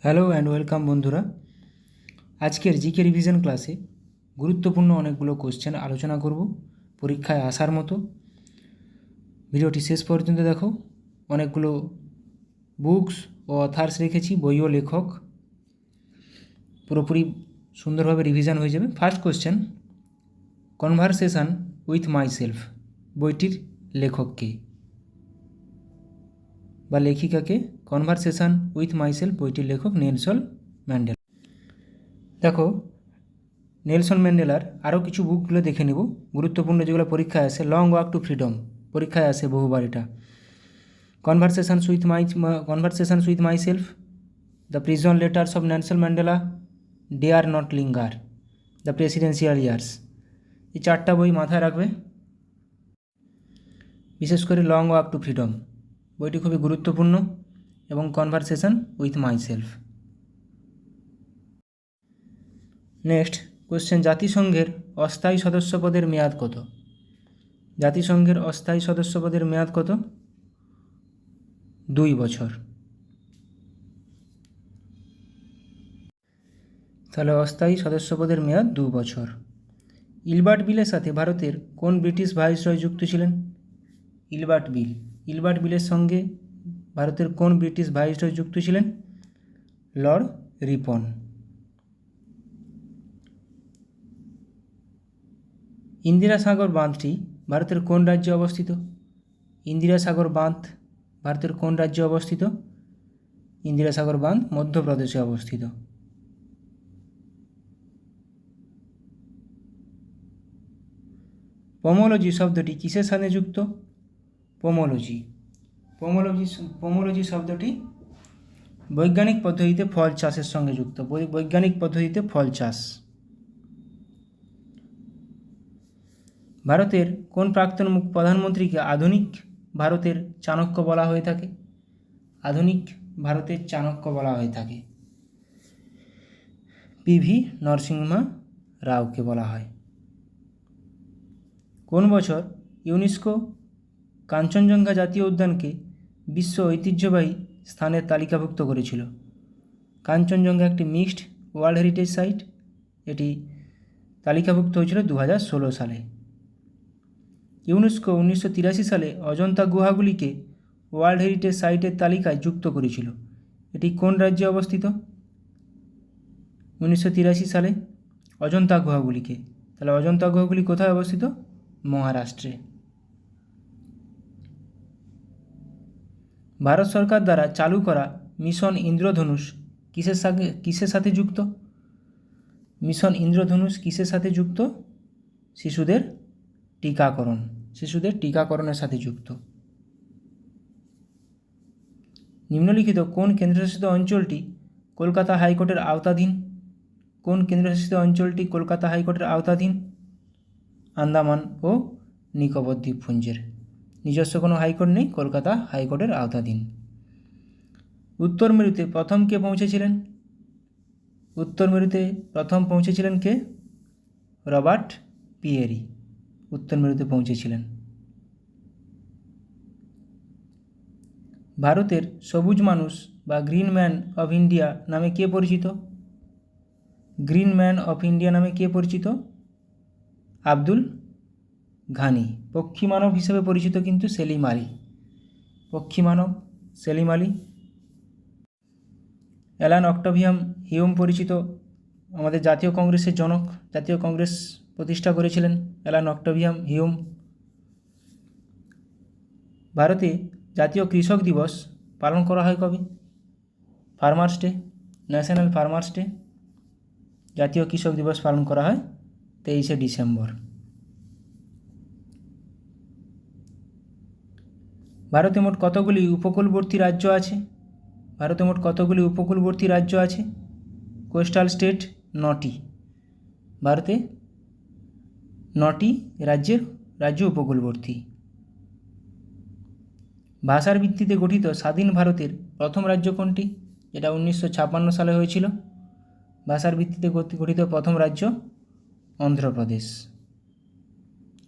Hello and welcome বন্ধুরা। আজকের GK revision ক্লাসে গুরুত্বপূর্ণ অনেকগুলো কোশ্চেন আলোচনা করব পরীক্ষায় আসার মতো। ভিডিওটি শেষ পর্যন্ত দেখো। অনেকগুলো বুকস ও অথার্স রেখেছি, বই ও লেখক, পুরোপুরি সুন্দরভাবে রিভিশন হয়ে যাবে। First question, conversation with my self বইটির লেখককে বা লেখিকাকে? কনভারসেশন উইথ মাই সেলফ বইটির লেখক নেলসন ম্যান্ডেলা। দেখো, নেলসন ম্যান্ডেলার আরও কিছু বুকগুলো দেখে নেব, গুরুত্বপূর্ণ যেগুলো পরীক্ষায় আসে। লং ওয়াক টু ফ্রিডম পরীক্ষায় আসে বহুবার এটা। Conversations with myself, the prison letters of Nelson Mandela, dare not linger, the presidential years. এই চারটা বই মাথায় রাখবে, বিশেষ করে লং ওয়াক টু ফ্রিডম বইটি খুবই গুরুত্বপূর্ণ, এবং conversation with my self. Next question, জাতিসংঘের অস্থায়ী সদস্যপদের মেয়াদ কত? জাতিসংঘের অস্থায়ী সদস্যপদের মেয়াদ কত? 2 বছর। তাহলে অস্থায়ী সদস্যপদের মেয়াদ 2 বছর। ইলবার্ট বিলের সাথে ভারতের কোন ব্রিটিশ ভাইসরয় যুক্ত ছিলেন? ইলবার্ট বিলের সঙ্গে ভারতের কোন ব্রিটিশ ভাইসরয় যুক্ত ছিলেন? লর্ড রিপন। ইন্দিরা সাগর বাঁধটি ভারতের কোন রাজ্যে অবস্থিত? ইন্দিরা সাগর বাঁধ ভারতের কোন রাজ্যে অবস্থিত? ইন্দিরা সাগর বাঁধ মধ্যপ্রদেশে অবস্থিত। পোমোলজি শব্দটি কিসের সাথে যুক্ত? পোমোলজি শব্দটি বৈজ্ঞানিক পদ্ধতিতে ফল চাষের সঙ্গে যুক্ত। বৈজ্ঞানিক পদ্ধতিতে ফল চাষ। ভারতের কোন প্রাক্তন প্রধানমন্ত্রীকে আধুনিক ভারতের চাণক্য বলা হয়ে থাকে? আধুনিক ভারতের চাণক্য বলা হয়ে থাকে পিভি নরসিংহা রাওকে বলা হয়। কোন বছর ইউনেস্কো কাঞ্চনজঙ্ঘা জাতীয় উদ্যানকে বিশ্ব ঐতিহ্যবাহী স্থানের তালিকাভুক্ত করেছিল? কাঞ্চনজঙ্ঘা একটি মিক্সড ওয়ার্ল্ড হেরিটেজ সাইট, এটি তালিকাভুক্ত হয়েছিল 2016 সালে। ইউনেস্কো 1983 সালে অজন্তা গুহাগুলিকে ওয়ার্ল্ড হেরিটেজ সাইটের তালিকায় যুক্ত করেছিল। এটি কোন রাজ্যে অবস্থিত? 1983 সালে অজন্তা গুহাগুলিকে। তাহলে অজন্তা গুহাগুলি কোথায় অবস্থিত? মহারাষ্ট্রে। ভারত সরকার দ্বারা চালু করা মিশন ইন্দ্রধনুষ কিসের সাথে যুক্ত? মিশন ইন্দ্রধনুষ কিসের সাথে যুক্ত? শিশুদের টিকাকরণের সাথে যুক্ত। নিম্নলিখিত কোন কেন্দ্রশাসিত অঞ্চলটি কলকাতা হাইকোর্টের আওতাধীন? কোন কেন্দ্রশাসিত অঞ্চলটি কলকাতা হাইকোর্টের আওতাধীন? আন্দামান ও নিকোবর দ্বীপপুঞ্জের। নিজস্ব কোনো হাইকোর্ট নেই, কলকাতা হাইকোর্টের আওতাধীন। উত্তর মেরুতে প্রথম কে পৌঁছেছিলেন? উত্তর মেরুতে প্রথম পৌঁছেছিলেন কে? রবার্ট পিয়েরি উত্তর মেরুতে পৌঁছেছিলেন। ভারতের সবুজ মানুষ বা গ্রিন ম্যান অফ ইন্ডিয়া নামে কে পরিচিত? গ্রিন ম্যান অফ ইন্ডিয়া নামে কে পরিচিত? আব্দুল ঘানি। পক্ষী মানব হিসেবে পরিচিত কিন্তু সেলিম আলী। অ্যালান অক্টাভিয়াম হিউম পরিচিত আমাদের জাতীয় কংগ্রেসের জনক, জাতীয় কংগ্রেস প্রতিষ্ঠা করেছিলেন অ্যালান অক্টাভিয়াম হিউম। ভারতে জাতীয় কৃষক দিবস পালন করা হয় কবে? Farmers day, national farmers day. জাতীয় কৃষক দিবস পালন করা হয় 23শে ডিসেম্বর। ভারতে মোট কতগুলি উপকূলবর্তী রাজ্য আছে? ভারতে মোট কতগুলি উপকূলবর্তী রাজ্য আছে? কোস্টাল স্টেট 9টি। ভারতে 9টি রাজ্য উপকূলবর্তী। ভাষার ভিত্তিতে গঠিত স্বাধীন ভারতের প্রথম রাজ্য কোনটি? এটা 1956 সালে হয়েছিল। ভাষার ভিত্তিতে গঠিত প্রথম রাজ্য অন্ধ্রপ্রদেশ।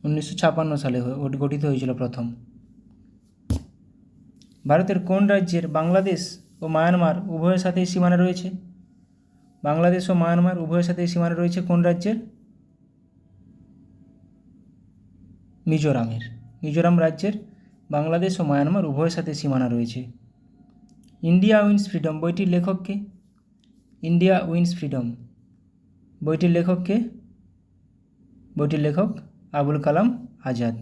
1956 সালে গঠিত হয়েছিল প্রথম। ভারতের কোন রাজ্যের বাংলাদেশ ও মায়ানমার উভয়ের সাথেই সীমানা রয়েছে। বাংলাদেশ ও মায়ানমার উভয়ের সাথেই সীমানা রয়েছে কোন রাজ্যের? মিজোরামের। মিজোরাম রাজ্যের বাংলাদেশ ও মায়ানমার উভয়ের সাথে সীমানা রয়েছে। ইন্ডিয়া উইন্স ফ্রিডম বইটির লেখক কে? ইন্ডিয়া উইন্স ফ্রিডম বইটির লেখক কে? বইটির লেখক আবুল কালাম আজাদ।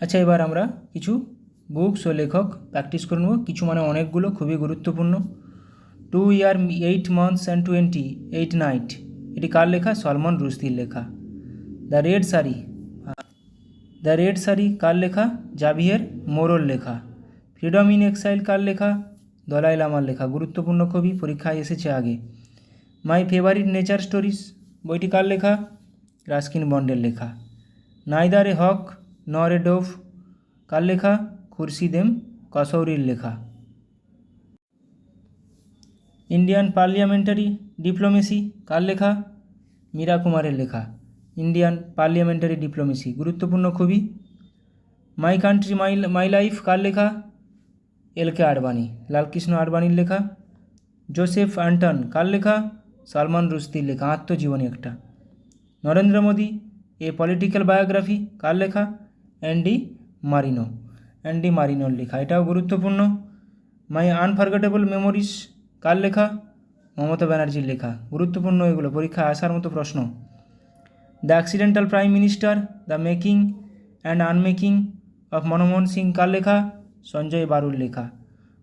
আচ্ছা, এবার আমরা কিছু বুকস ও লেখক প্র্যাকটিস করে নেব, কিছু মানে অনেকগুলো, খুবই গুরুত্বপূর্ণ। 2 year 8 months and 28 night এটি কার লেখা? সলমন রুশদির লেখা। দ্য রেড সারি কার লেখা? জাভিয়ের মোরোর লেখা। ফ্রিডম ইন এক্সাইল কার লেখা? দলাই লামার লেখা। গুরুত্বপূর্ণ কবি, পরীক্ষায় এসেছে আগে। মাই ফেভারিট নেচার স্টোরিজ বইটি কার লেখা? রাস্কিন বন্ডের লেখা। নাইদার এ হক নর এ ডোভ কার লেখা? খুরশিদ এম কসৌরির লেখা। ইন্ডিয়ান পার্লিয়ামেন্টারি ডিপ্লোমেসি কার লেখা? মীরা কুমারের লেখা। ইন্ডিয়ান পার্লিয়ামেন্টারি ডিপ্লোমেসি গুরুত্বপূর্ণ কবি। মাই কান্ট্রি মাই লাইফ কার লেখা? এল.কে. আডবাণী, লালকৃষ্ণ আডবাণীর লেখা। জোসেফ অ্যান্টন কার লেখা? সলমন রুশদির লেখা, আত্মজীবনী একটা। Narendra Modi a political biography কার লেখা? অ্যান্ডি মারিনোর লেখা, এটাও গুরুত্বপূর্ণ। মাই আনফরগেটেবল মেমোরিজ কার লেখা? মমতা ব্যানার্জির লেখা। গুরুত্বপূর্ণ এগুলো, পরীক্ষায় আসার মতো প্রশ্ন। The accidental prime minister, the making and unmaking of Manmohan Singh কার লেখা? সঞ্জয় বারুর লেখা।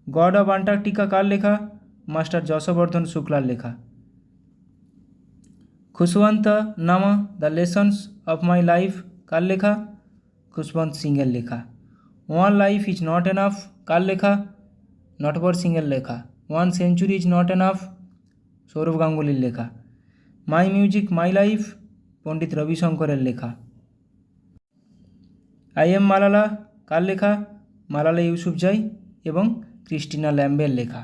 গড অফ আন্টার্কটিকা কার লেখা? মাস্টার যশবর্ধন শুক্লার লেখা। Khushwant nama, the lessons of my life কার লেখা? খুশবন্ত সিংয়ের লেখা। One life is not enough কার লেখা? নটবর সিংয়ের লেখা। 1 century is not enough Sourav গাঙ্গুলির লেখা। মাই মিউজিক মাই লাইফ পণ্ডিত রবিশঙ্করের লেখা। আই এম মালালা কার লেখা? মালালা ইউসুফজাই এবং ক্রিস্টিনা ল্যাম্বের লেখা।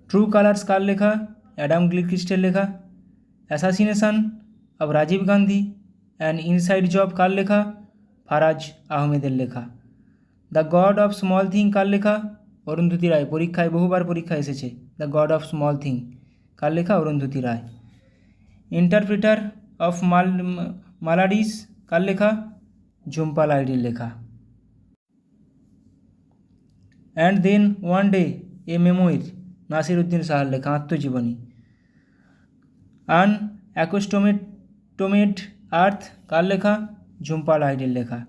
ট্রু কালার্স কার লেখা? অ্যাডাম গ্লিক্রিস্টের লেখা। Assassination of Rajiv Gandhi and inside job কার লেখা? ফারাজ আহমেদের লেখা। The god of small thing কার লেখা? অরুন্ধতী রায়, পরীক্ষায় বহুবার পরীক্ষা এসেছে। The god of small thing কার লেখা? Arundhati Roy. Interpreter of maladies কার লেখা? ঝুম্পা লাহিড়ির লেখা। And then one day a memoir Naseeruddin শাহর লেখা, আত্মজীবনী। আন অ্যাকোস্টোমেড আর্থ কার লেখা? ঝুম্পা লাহিড়ির লেখা।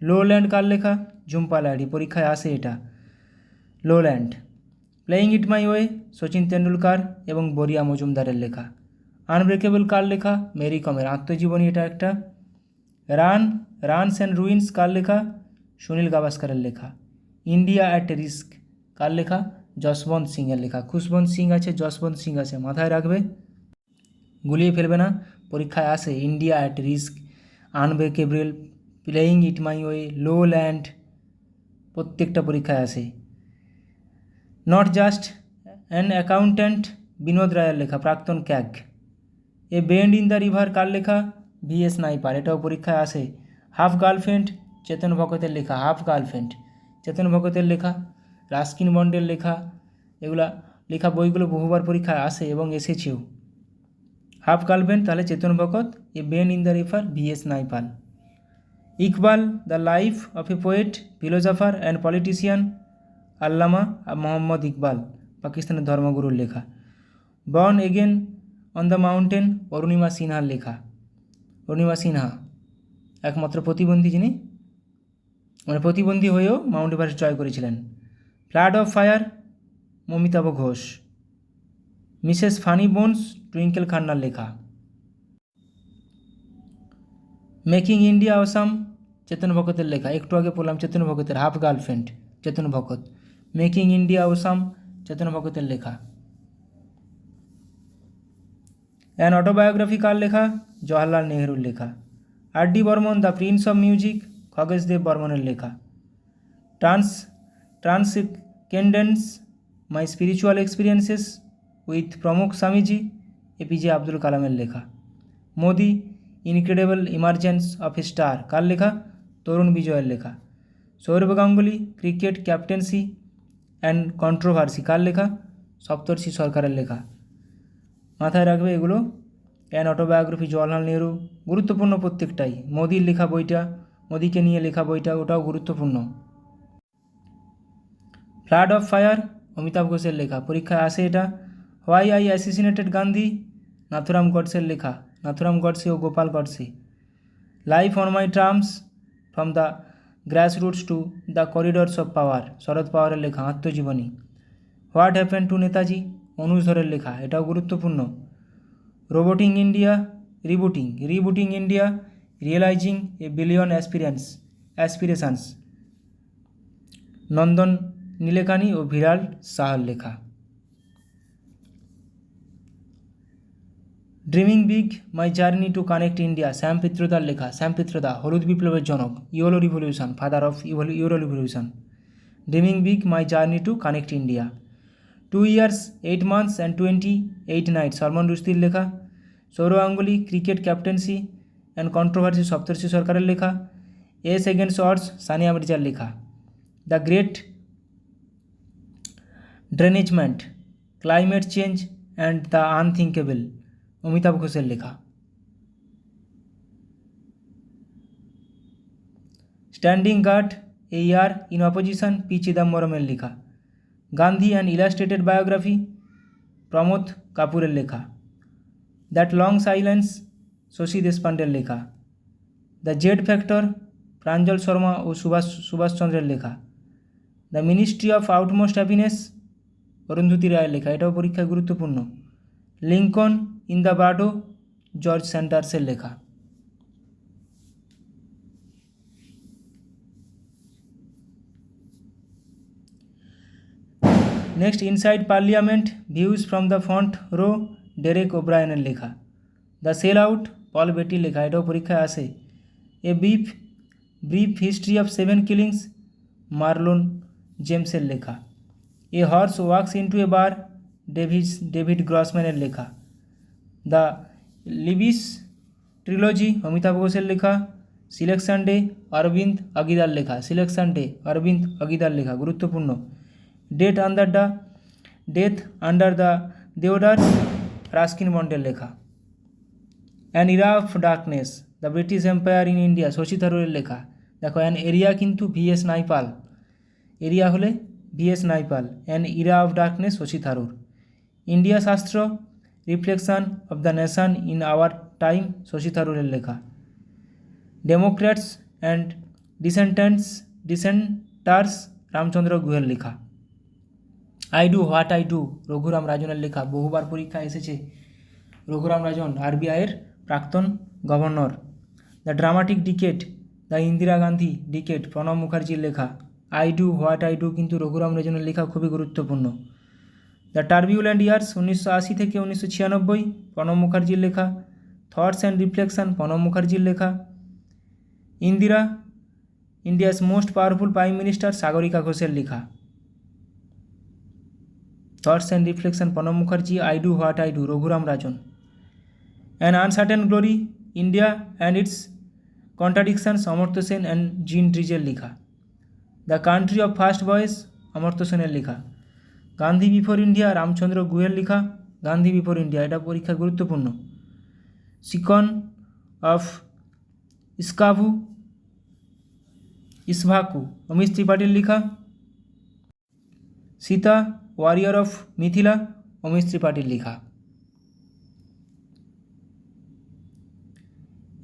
লোল্যান্ড কার লেখা? ঝুম্পা লাহিড়ি, পরীক্ষায় আসে এটা। Lowland. Playing it my way Sachin Tendulkar এবং বরিয়া মজুমদারের লেখা। আনব্রেকেবল কার লেখা? মেরি কমের, আত্মজীবনী এটা একটা। রানস অ্যান্ড রুইন্স কার লেখা? সুনীল গাভাস্কারের লেখা। ইন্ডিয়া অ্যাট রিস্ক কার লেখা? যশবন্ত সিংয়ের লেখা। খুশবন্ত সিং আছে, যশবন্ত সিং আছে, মাথায় রাখবে, গুলিয়ে ফেলবে না, পরীক্ষায় আসে। India at risk, unbreakable, playing it my way, lowland, প্রত্যেকটা পরীক্ষায় আসে। Not just an accountant Vinod রায়ের লেখা, প্রাক্তন CAG. A bend in the river কার লেখা? ভিএস নাইপার, এটাও পরীক্ষায় আসে। হাফ গার্লফ্রেন্ড চেতন ভগতের লেখা। হাফ গার্লফ্রেন্ড চেতন ভগতের লেখা। রাস্কিন বন্ডের লেখা, এগুলা লেখা বইগুলো বহুবার পরীক্ষায় আসে এবং এসেছেও। হাফ গার্লফ্রেন্ড তাহলে Chetan Bhagat, a bend in the river VS Naipaul. Iqbal, the life of a poet, philosopher and politician, Allama Mohammad Iqbal, পাকিস্তানের ধর্মগুরুর লেখা। Born again on the mountain, Arunima সিনহার লেখা। অরুণিমা সিনহা একমাত্র প্রতিবন্ধী যিনি, মানে প্রতিবন্ধী হয়েও মাউন্ট এভারেস্ট জয় করেছিলেন। Flood of fire Amitav Ghosh. Mrs funny bones Twinkle খান্নার লেখা। মেকিং ইন্ডিয়া অসাম চেতন ভগতের লেখা। একটু আগে বললাম চেতন ভগতের half girlfriend, Chetan Bhagat. Making India awesome Chetan ভগতের লেখা। অ্যান অটোবায়োগ্রাফি কার লেখা? জওয়াহরলাল নেহরুর লেখা। R D Burman, the prince of music, Khageshdev বর্মনের লেখা। Transcendence my spiritual experiences with Pramukh Swamiji, APJ Abdul কালামের লেখা। Modi incredible emergence of star কার লেখা? তরুণ বিজয়ের লেখা। Sourav Ganguly cricket captaincy and controversy কার লেখা? সপ্তর্ষি সরকারের লেখা। মাথায় রাখবে এগুলো। অ্যান অটোবায়োগ্রাফি জওয়াহরলাল নেহরু, গুরুত্বপূর্ণ প্রত্যেকটাই। মোদির লেখা বইটা, মোদিকে নিয়ে লেখা বইটা, ওটাও গুরুত্বপূর্ণ। ফ্লাড অফ ফায়ার অমিতাভ ঘোষের লেখা, পরীক্ষায় আসে এটা। Why I assassinated Gandhi Nathuram গডসের লেখা, নাথুরাম গডসে ও Gopal Godse. Life on my terms from the grass roots to the corridors of power Sharad পাওয়ারের লেখা, আত্মজীবনী। What happen to Netaji Anuj ধরের লেখা, এটাও গুরুত্বপূর্ণ। Rebooting India rebooting India realising a billion aspirations Nandan Nilekani ও ভিরাল সাহার লেখা। Dreaming big my journey to connect India Sam পিত্রদার লেখা, শ্যাম পিত্রদা হলুদ বিপ্লবের জনক, yellow revolution, father of yellow revolution. Dreaming big my journey to connect India. 2 years 8 months and 28 nights Salman রুশদির লেখা। Sourav Ganguly cricket captaincy and controversy Saptarshi সরকারের লেখা। এস এগেন্স্ট অডস সানিয়া মির্জার লেখা। The great derangement climate change and the unthinkable Amitav ঘোষের লেখা। Standing guard a year in opposition P চিদম্বরমের লেখা। Gandhi and illustrated biography Pramod কাপুরের লেখা। দ্যাট লং সাইলেন্স শশী দেশপান্ডের লেখা। The Z factor Pranjal Sharma ও সুভাষচন্দ্রের লেখা। The ministry of utmost happiness Arundhati রায়ের লেখা, এটাও পরীক্ষায় গুরুত্বপূর্ণ। Lincoln in the bardo George স্যান্ডার্সের লেখা। Next inside parliament views from the front row Derek ওব্রায়নের লেখা। দ্য সেল আউট পল বেটির লেখা, এটাও পরীক্ষায় আসে। A brief history of 7 killings Marlon জেমসের লেখা। A horse walks into a bar David গ্রসম্যানের লেখা। দ্য লিবিস ট্রিলজি অমিতাভ ঘোষের লেখা। সিলেকশন ডে অরবিন্দ অগিদার লেখা, সিলেকশন ডে অরবিন্দ অগিদার লেখা, গুরুত্বপূর্ণ। Death under the deodar Ruskin বন্ডের লেখা। An era of darkness the British empire in India Shashi থারুরের লেখা। দেখো অ্যান এরিয়া কিন্তু ভিএস নাইপাল, এরিয়া হলে VS Naipaul. An era of darkness Shashi Tharoor. India Shastra reflection of the nation in our time Shashi থারুরের লেখা। ডেমোক্র্যাটস অ্যান্ড ডিসেন্টার্স রামচন্দ্র গুহের লেখা। I do what I do Raghuram রাজনের লেখা, বহুবার পরীক্ষা এসেছে। রঘুরাম রাজন আরবিআইয়ের প্রাক্তন গভর্নর। The dramatic decade the Indira Gandhi decade Pranab মুখার্জির লেখা। I do what I do কিন্তু রঘুরাম রাজনের লেখা, খুবই গুরুত্বপূর্ণ। দ্য টার্বিউল্যান্ট ইয়ার্স 1980 থেকে 1996 প্রণব মুখার্জির লেখা। থটস অ্যান্ড রিফ্লেকশন প্রণব মুখার্জির লেখা। Indira India's most powerful prime minister Sagarika ঘোষের লেখা। Thoughts and reflection Pranab Mukherjee. I do what I do Raghuram Rajan. An uncertain glory India and it's contradictions Amartya Sen and জিন ড্রিজের লেখা। দ্য কান্ট্রি অফ ফার্স্ট বয়েস অমর্ত্য সেনের লেখা। গান্ধী বিফোর ইন্ডিয়া রামচন্দ্র গুহের লেখা। গান্ধী বিফোর ইন্ডিয়া, এটা পরীক্ষা গুরুত্বপূর্ণ। সিকন অফ ইসভাকু অমিত ত্রিপাঠীর লেখা। সীতা ওয়ারিয়র অফ মিথিলা অমিত ত্রিপাঠীর লেখা।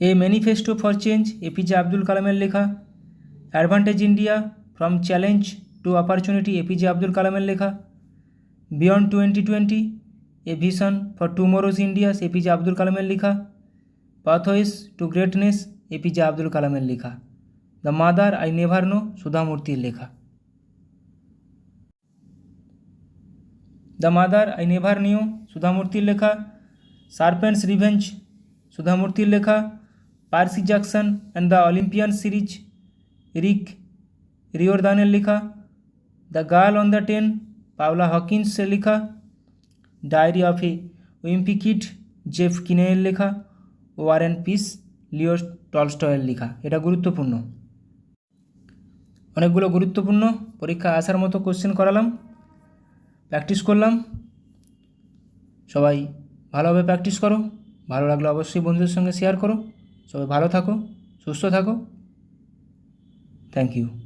A manifesto for change APJ Abdul কালামের লেখা। Advantage India from challenge to opportunity APJ Abdul কালামের লেখা। Beyond 2020 a vision for tomorrow's India's APJ Abdul কালামের লেখা। Pathways to greatness APJ Abdul কালামের লেখা। The mother I never know Sudha মূর্তির লেখা। The mother I never knew Sudha মূর্তির লেখা। সার্পেন্টস রিভেঞ্জ সুধা মূর্তির লেখা। Percy Jackson and the Olympian series Rick রিওরদানের লেখা। The girl on the ten Paula হকিন্সের লেখা। Diary of a wimpy kid Jeff কিনেয়ের লেখা। ওয়ার অ্যান্ড পিস লিও টলস্টয়ের লেখা। এটা গুরুত্বপূর্ণ। অনেকগুলো গুরুত্বপূর্ণ পরীক্ষা আসার মতো কোশ্চেন করালাম, প্র্যাকটিস করলাম। সবাই ভালোভাবে প্র্যাকটিস করো। ভালো লাগলে অবশ্যই বন্ধুদের সঙ্গে শেয়ার করো। সবাই ভালো থাকো, সুস্থ থাকো। Thank you.